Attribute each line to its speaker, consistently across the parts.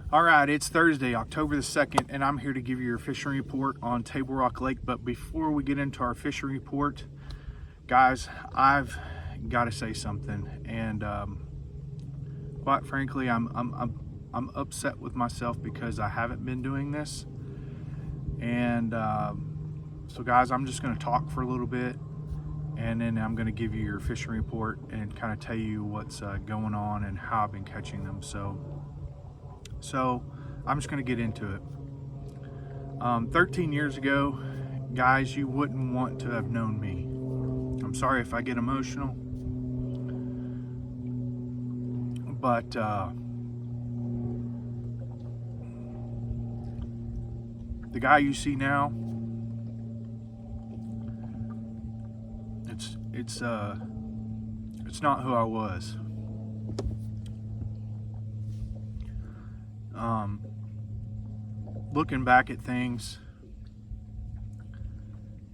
Speaker 1: All right, it's Thursday, October the 2nd, and I'm here to give you your fishing report on Table Rock Lake. But before we get into our fishing report, guys, I've got to say something, and quite frankly, I'm upset with myself because I haven't been doing this. And so, guys, I'm just going to talk for a little bit, and then I'm going to give you your fishing report and kind of tell you what's going on and how I've been catching them. So I'm just going to get into it. 13 years ago, guys, you wouldn't want to have known me. I'm sorry if I get emotional, but the guy you see now, it's not who I was. Looking back at things,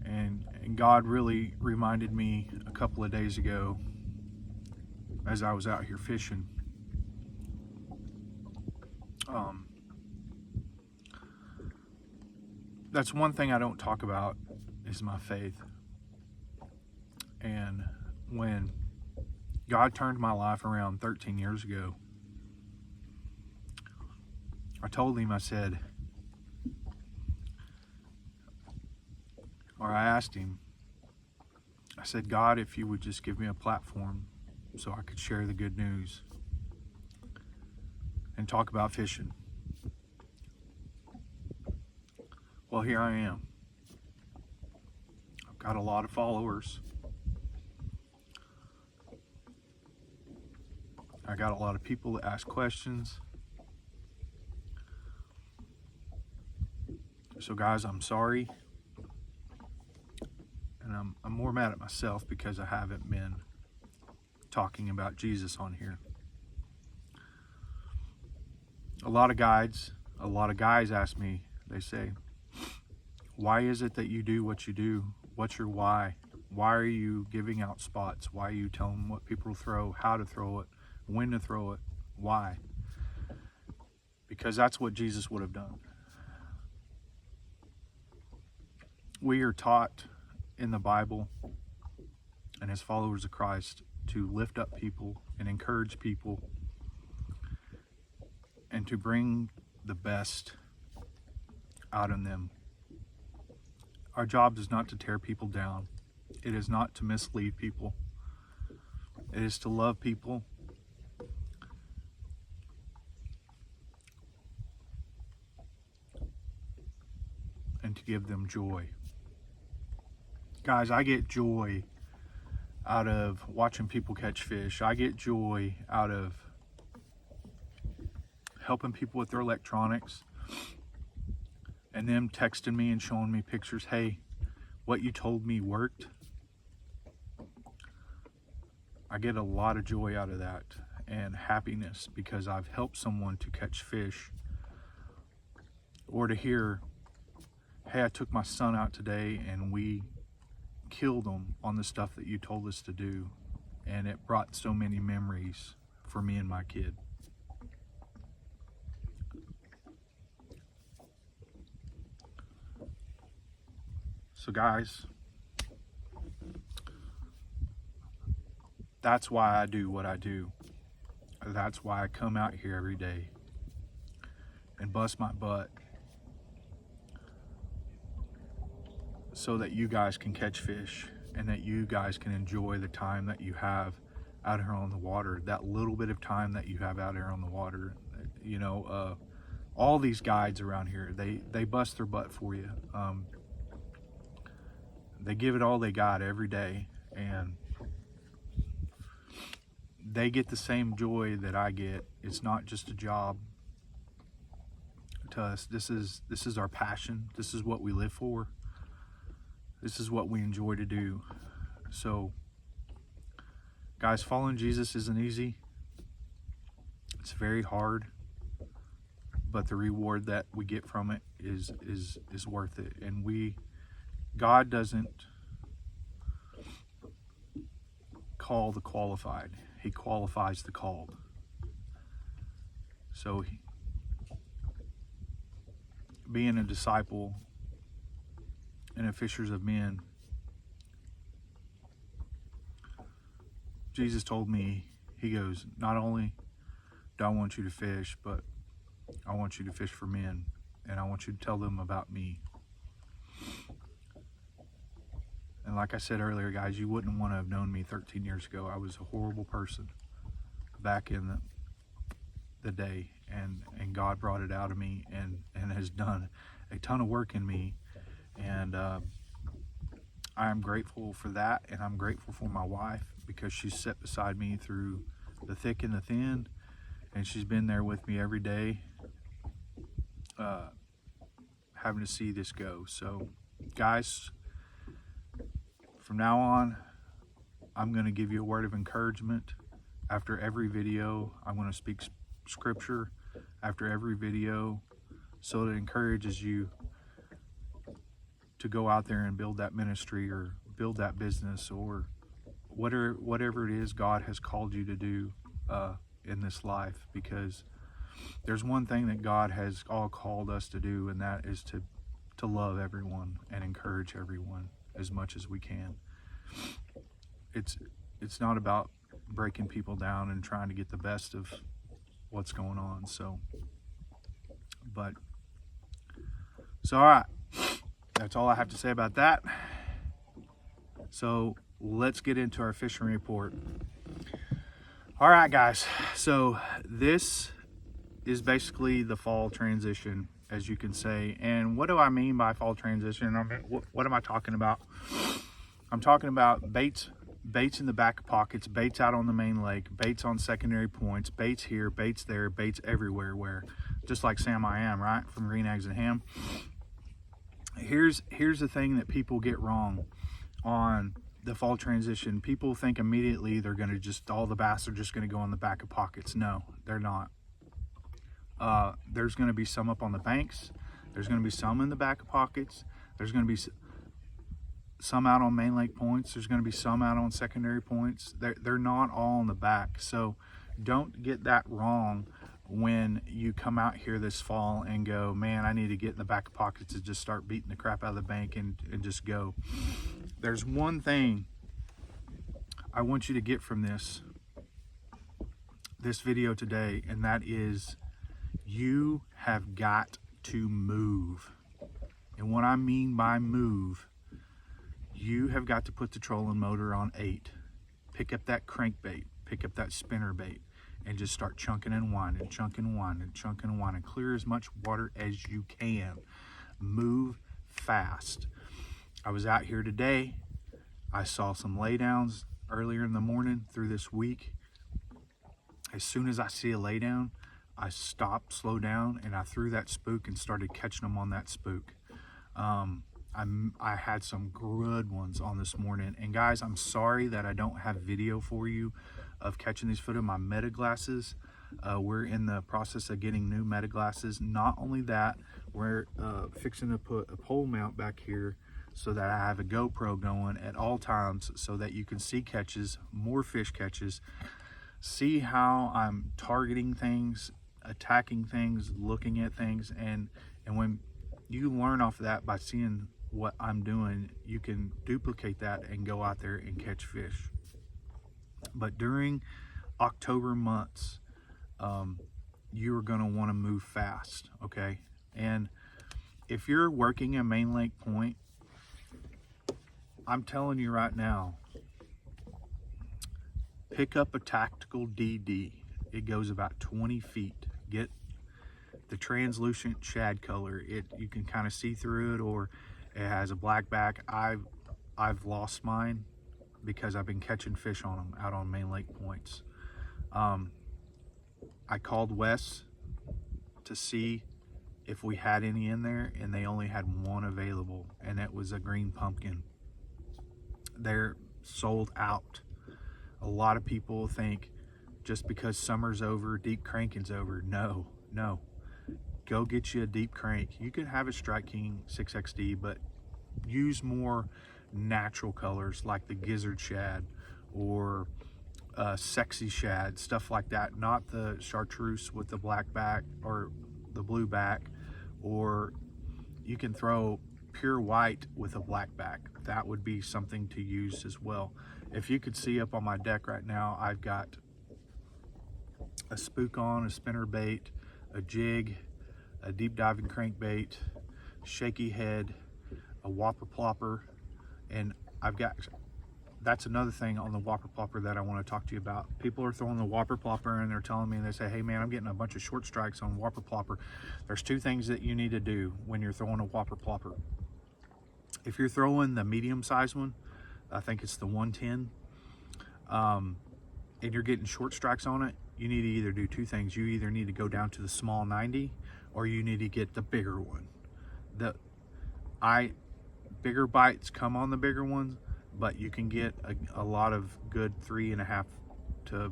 Speaker 1: and God really reminded me a couple of days ago as I was out here fishing. That's one thing I don't talk about is my faith. And when God turned my life around 13 years ago, I told him, I asked him, I said, God, if you would just give me a platform so I could share the good news and talk about fishing. Well, here I am. I've got a lot of followers. I got a lot of people that ask questions. So guys, I'm sorry. And I'm more mad at myself because I haven't been talking about Jesus on here. A lot of guys ask me, they say, why is it that you do what you do? What's your why? Why are you giving out spots? Why are you telling what people throw, how to throw it, when to throw it? Why? Because that's what Jesus would have done. We are taught in the Bible and as followers of Christ to lift up people and encourage people and to bring the best out in them. Our job is not to tear people down. It is not to mislead people. It is to love people and to give them joy. Guys, I get joy out of watching people catch fish. I get joy out of helping people with their electronics and them texting me and showing me pictures. Hey, what you told me worked. I get a lot of joy out of that and happiness because I've helped someone to catch fish, or to hear, hey, I took my son out today and we killed him on the stuff that you told us to do, and it brought so many memories for me and my kid. So guys, that's why I do what I do. That's why I come out here every day and bust my butt so that you guys can catch fish and that you guys can enjoy the time that you have out here on the water, that little bit of time that you have out here on the water. You know, all these guides around here, they bust their butt for you. They give it all they got every day, and they get the same joy that I get. It's not just a job to us. This is our passion. This is what we live for. This is what we enjoy to do. So, guys, following Jesus isn't easy. It's very hard, but the reward that we get from it is worth it. And God doesn't call the qualified. He qualifies the called. So being a disciple and a fishers of men, Jesus told me, he goes, not only do I want you to fish, but I want you to fish for men, and I want you to tell them about me. And like I said earlier, guys, you wouldn't want to have known me 13 years ago. I was a horrible person back in the day, and God brought it out of me and has done a ton of work in me. And I am grateful for that, and I'm grateful for my wife, because she's sat beside me through the thick and the thin, and she's been there with me every day, having to see this go. So guys, from now on, I'm going to give you a word of encouragement. After every video, I'm going to speak scripture after every video, so it encourages you to go out there and build that ministry or build that business or whatever it is God has called you to do in this life. Because there's one thing that God has all called us to do, and that is to love everyone and encourage everyone as much as we can. It's not about breaking people down and trying to get the best of what's going on. So all right, that's all I have to say about that. So let's get into our fishing report. All right, guys, so this is basically the fall transition, as you can say. And what do I mean by fall transition? I mean, what am I talking about? I'm talking about baits in the back pockets, baits out on the main lake, baits on secondary points, baits here, baits there, baits everywhere, where just like Sam I Am, right, from Green Eggs and Ham. Here's the thing that people get wrong on the fall transition. People think immediately they're going to just, all the bass are just going to go on the back of pockets. No, they're not. There's going to be some up on the banks. There's going to be some in the back of pockets. There's going to be some out on main lake points. There's going to be some out on secondary points. They're not all in the back. So don't get that wrong when you come out here this fall and go, man, I need to get in the back of pockets and just start beating the crap out of the bank and just go. There's one thing I want you to get from this video today, and that is you have got to move. And what I mean by move, you have got to put the trolling motor on 8. Pick up that crankbait, pick up that spinner bait, and just start chunking and winding, chunking and winding, chunking and winding. Clear as much water as you can. Move fast. I was out here today. I saw some laydowns earlier in the morning through this week. As soon as I see a laydown, I stopped, slowed down, and I threw that spook and started catching them on that spook. I had some good ones on this morning. And guys, I'm sorry that I don't have video for you of catching these fish. My meta glasses, we're in the process of getting new meta glasses. Not only that, we're fixing to put a pole mount back here so that I have a GoPro going at all times so that you can see catches, more fish catches, see how I'm targeting things, attacking things, looking at things. And when you learn off of that by seeing what I'm doing, you can duplicate that and go out there and catch fish. But during October months, you're going to want to move fast, okay? And if you're working a main lake point, I'm telling you right now, pick up a tactical DD. It goes about 20 feet. Get the translucent shad color. You can kind of see through it, or it has a black back. I've lost mine because I've been catching fish on them out on main lake points. I called Wes to see if we had any in there, and they only had one available, and it was a green pumpkin. They're sold out. A lot of people think just because summer's over, deep cranking's over. No. Go get you a deep crank. You can have a Strike King 6XD, but use more natural colors like the gizzard shad or sexy shad, stuff like that. Not the chartreuse with the black back or the blue back, or You can throw pure white with a black back. That would be something to use as well. If you could see up on my deck right now, I've got a spook on, a spinner bait, a jig, a deep diving crankbait, shaky head, a whopper plopper, and I've got, that's another thing on the whopper plopper that I want to talk to you about. People are throwing the whopper plopper and they're telling me, they say, hey man, I'm getting a bunch of short strikes on whopper plopper. There's two things that you need to do when you're throwing a whopper plopper. If you're throwing the medium size one, I think it's the 110, and you're getting short strikes on it, you need to either do two things. You either need to go down to the small 90 or you need to get the bigger one. Bigger bites come on the bigger ones, but you can get a lot of good 3.5 to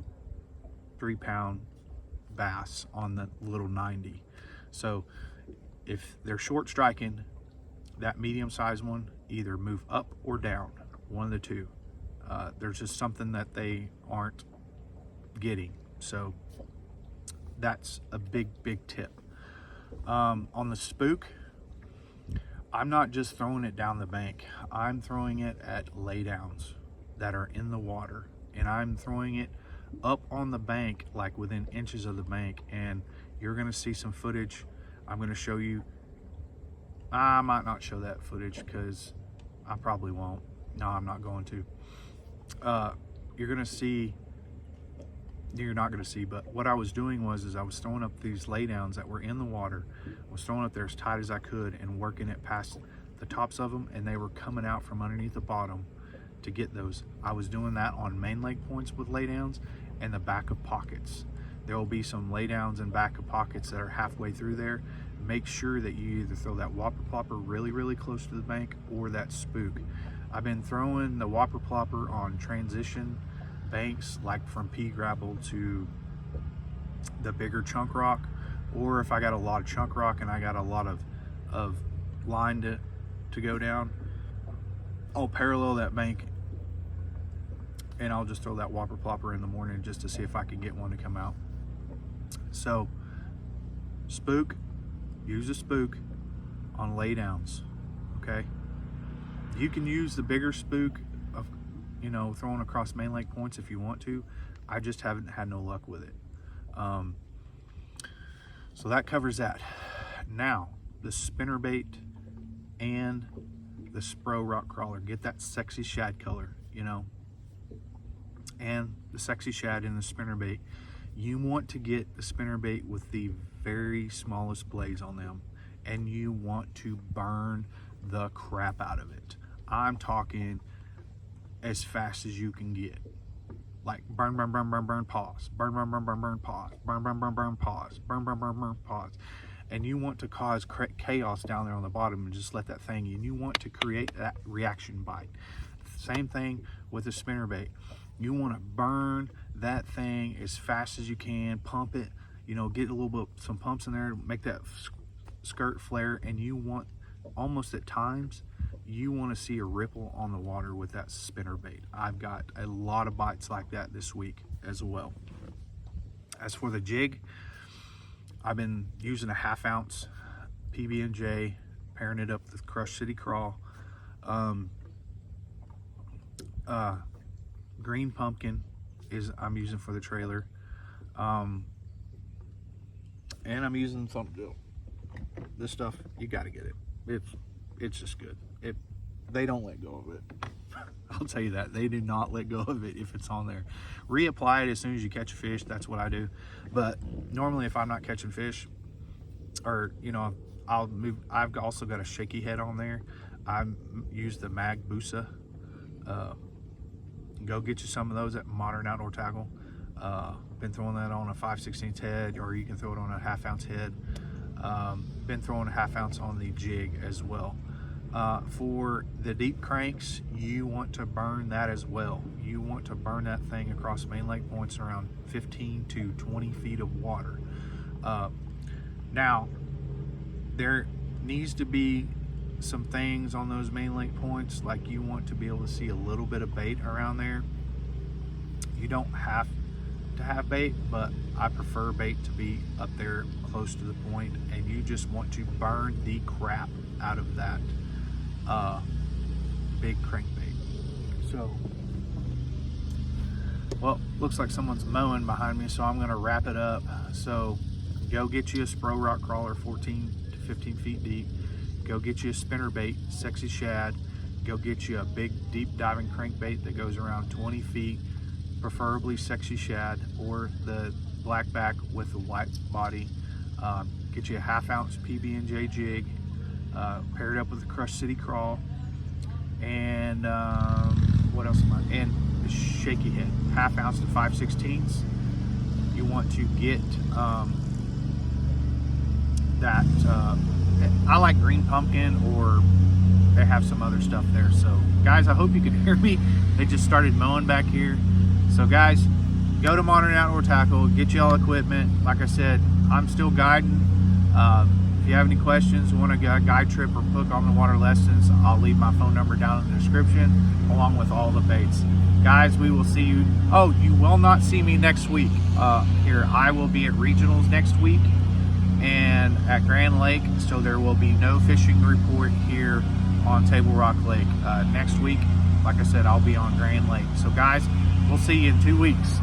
Speaker 1: 3 pound bass on the little 90. So if they're short striking, that medium sized one, either move up or down, one of the two. There's just something that they aren't getting. So that's a big tip. On the spook, I'm not just throwing it down the bank. I'm throwing it at laydowns that are in the water, and I'm throwing it up on the bank, like within inches of the bank, and you're gonna see some footage. I'm gonna show you. I might not show that footage because I probably won't. No, I'm not going to. You're gonna see, you're not gonna see, but what I was doing was I was throwing up these laydowns that were in the water. I was throwing up there as tight as I could and working it past the tops of them, and they were coming out from underneath the bottom to get those. I was doing that on main lake points with laydowns and the back of pockets. There will be some laydowns and back of pockets that are halfway through there. Make sure that you either throw that whopper plopper really close to the bank or that spook. I've been throwing the whopper plopper on transition banks, like from pea gravel to the bigger chunk rock, or if I got a lot of chunk rock and I got a lot of line to go down, I'll parallel that bank and I'll just throw that whopper plopper in the morning just to see if I can get one to come out. So spook, use a spook on laydowns, okay? You can use the bigger spook of, you know, throwing across main lake points if you want to. I just haven't had no luck with it. So that covers that. Now, the spinnerbait and the Spro rock crawler. Get that sexy shad color, you know, and the sexy shad in the spinnerbait. You want to get the spinnerbait with the very smallest blades on them, and you want to burn the crap out of it. I'm talking as fast as you can get. Like burn, pause, burn, pause, burn, pause, burn, pause. And you want to cause chaos down there on the bottom and just let that thing, and you want to create that reaction bite. Same thing with the spinnerbait. You want to burn that thing as fast as you can, pump it, you know, get a little bit, some pumps in there, make that skirt flare, and you want, almost at times, you want to see a ripple on the water with that spinnerbait. I've got a lot of bites like that this week as well. As for the jig, I've been using a 1/2 ounce PB&J, pairing it up with Crush City Crawl. Green pumpkin is I'm using for the trailer. And I'm using something. This stuff, you got to get it. It's just good. They don't let go of it. I'll tell you that. They do not let go of it if it's on there. Reapply it as soon as you catch a fish. That's what I do. But normally if I'm not catching fish, or, you know, I'll move. I've also got a shaky head on there. I use the Mage Boosa. Go get you some of those at Modern Outdoor Tackle. Been throwing that on a 5/16 head, or you can throw it on a 1/2 ounce head. Been throwing a 1/2 ounce on the jig as well. For the deep cranks, you want to burn that as well. You want to burn that thing across main lake points around 15 to 20 feet of water. Now, there needs to be some things on those main lake points, like you want to be able to see a little bit of bait around there. You don't have to have bait, but I prefer bait to be up there close to the point, and you just want to burn the crap out of that big crankbait. So, well, looks like someone's mowing behind me, so I'm gonna wrap it up. So go get you a Spro rock crawler 14 to 15 feet deep. Go get you a spinnerbait, sexy shad. Go get you a big deep diving crankbait that goes around 20 feet, preferably sexy shad or the blackback with the white body. Get you a 1/2 ounce PB&J jig, paired up with a Crush City crawl, and what else am I? And a shaky head, 1/2 ounce to 5/16. You want to get that. I like green pumpkin, or they have some other stuff there. So guys, I hope you can hear me. They just started mowing back here. So guys, go to Modern Outdoor Tackle, get you all equipment. Like I said, I'm still guiding. If you have any questions, want a guide trip or book on the water lessons, I'll leave my phone number down in the description along with all the baits. Guys, we will see you. Oh, you will not see me next week here. I will be at regionals next week and at Grand Lake, so there will be no fishing report here on Table Rock Lake. Next week, like I said, I'll be on Grand Lake. So guys, we'll see you in 2 weeks.